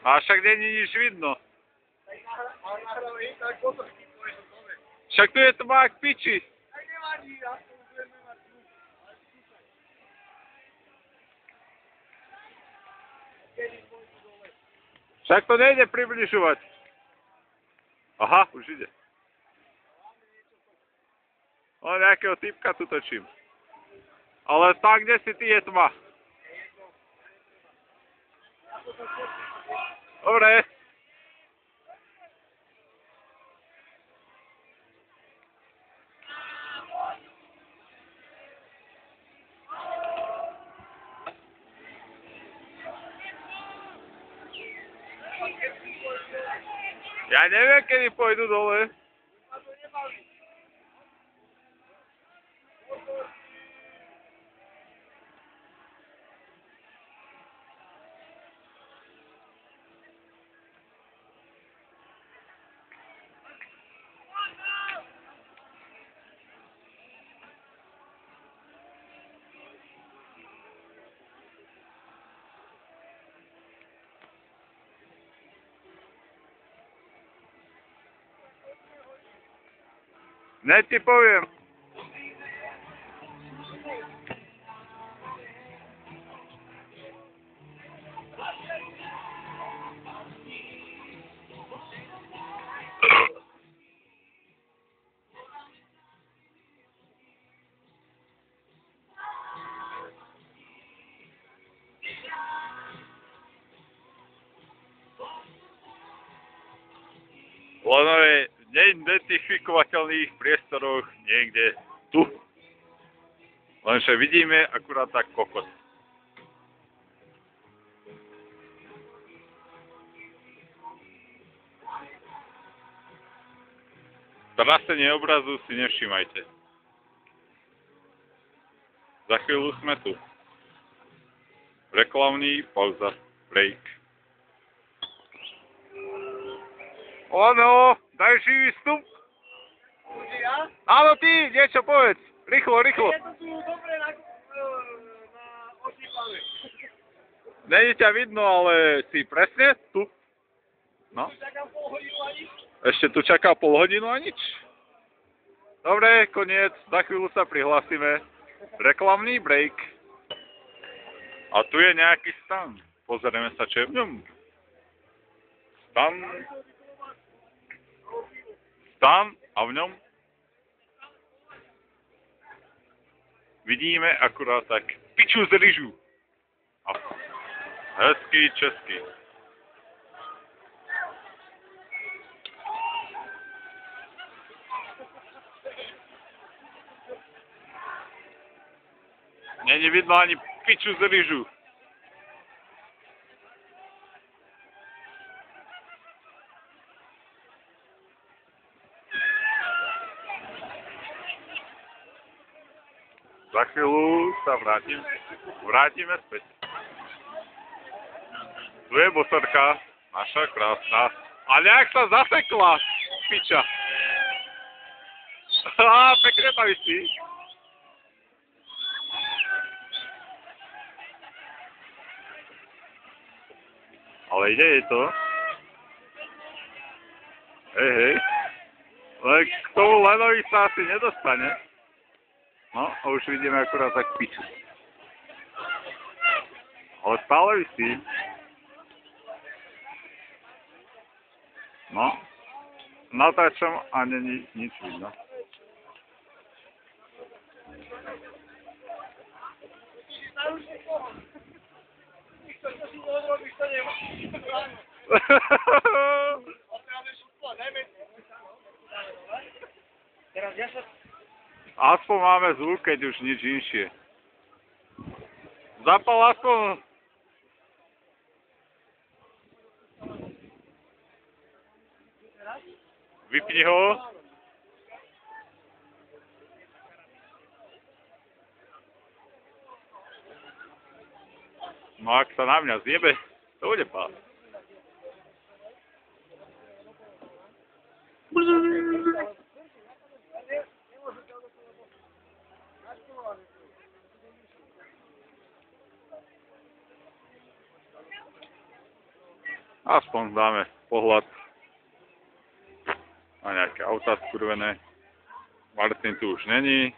A však není nič vidno. Však tu je tma jak piči. Však to nejde približovať. Aha, už ide. O, nejakého typka tu točím. Ale tam, kde si ty, je tma. Dobre. Ja neviem, kedy pôjdu dole. Ne ti poviem. Ono je v neidentifikovateľných priestoroch niekde tu. Lenže vidíme akurát tak kokot. Trasenie obrazu si nevšímajte. Za chvíľu sme tu. Reklamný pauza. Break. Ono, daj živý vstup. Ja? Áno, ty, niečo povedz. Rýchlo, rýchlo. Je to tu dobre na ošípané. Není ťa vidno, ale si presne tu. No. Tu čakám pol hodinu a nič. Ešte tu čaká pol hodinu a nič. Dobre, koniec. Za chvíľu sa prihlásime. Reklamný break. A tu je nejaký stan. Pozrieme sa, čo je v ňom. Stan a v ňom vidíme akurát tak piču z ryžu. A hezký český. Není vidno ani piču z ryžu. Za chvíľu sa vrátime späť. Tu je bosorka, naša krásna. A nejak sa zasekla, piča. Á, pekne tam si. Ale ide jej to. Hej. Ale k tomu lenovi sa asi nedostane. No, a už vidíme akurát tak piču. Ale stále visí. No, natáčam a není nič vidno. Čo si odrobíš, to nemáš. Teraz ja sa... Aspoň máme zvuk, keď už nič inšie. Zapal aspoň... Vypni ho. No ak sa na mňa zjebe, to bude pás. Aspoň dáme pohľad na nejaké autá skurvené. Martin tu už není.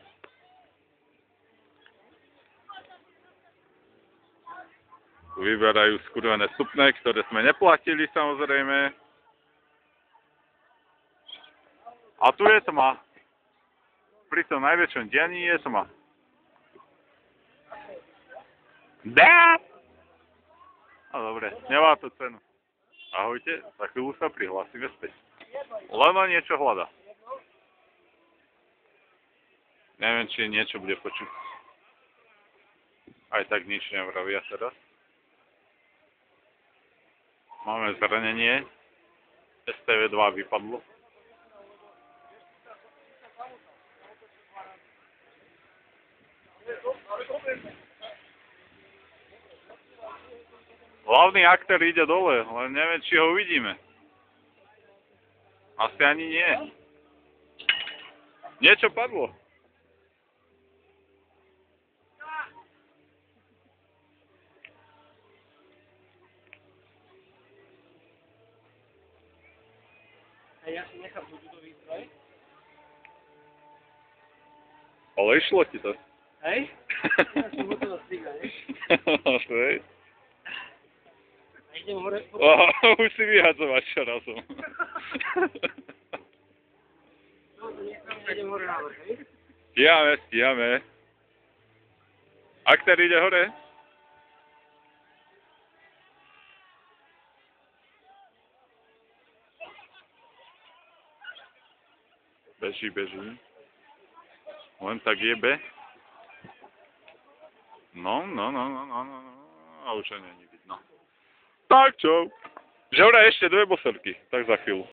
Tu vyberajú skurvené vstupné, ktoré sme neplatili samozrejme. A tu je tma. Pri tom najväčšom dianí je tma. Dá! No dobre, nemá to cenu. Ahojte, za chvíľu sa prihlásime späť. Leno niečo hľada. Neviem, či niečo bude počuť. Aj tak nič nevravia teraz. Máme zranenie. STV2 vypadlo. Hlavný aktér ide dole, len neviem, či ho uvidíme. Asi ani nie. Niečo padlo. A ja si nechám budový stroj. Ale išlo ti to. Hej? Ja som hotová striga, hej? Hej. A idem hore. Už si vyhadzovať čorazom. Idem hore na vrch, hej? Stíhame. Aktér ide hore. Beží. Len tak jebe. No. A už ho není vidno. Tak čo? Že vraj ešte 2 boserky, tak za chvíľu.